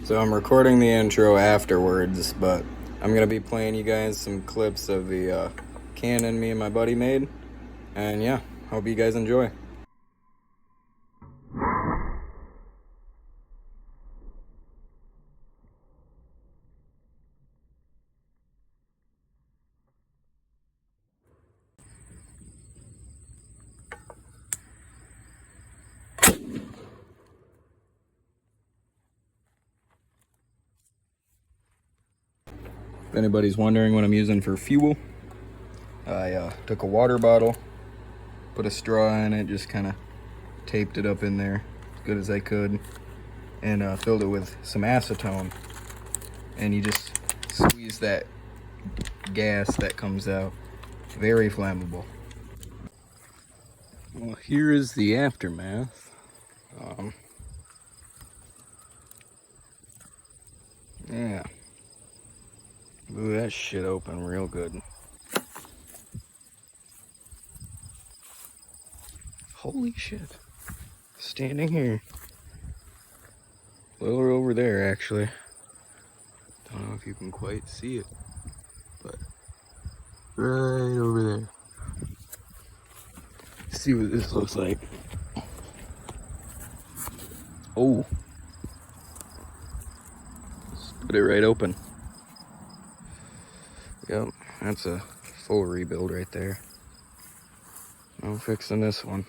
So I'm recording the intro afterwards, but I'm gonna be playing you guys some clips of the cannon me and my buddy made. And yeah, hope you guys enjoy. If anybody's wondering what I'm using for fuel, I took a water bottle, put a straw in it, just kind of taped it up in there as good as I could, and filled it with some acetone. And you just squeeze that gas that comes out. Very flammable. Well, here is the aftermath. Yeah. Blew that shit open real good. Holy shit. Standing here. A little over there, actually. Don't know if you can quite see it, but right over there. See what this looks like. Oh. Split it right open. Yep, that's a full rebuild right there. No fixing this one.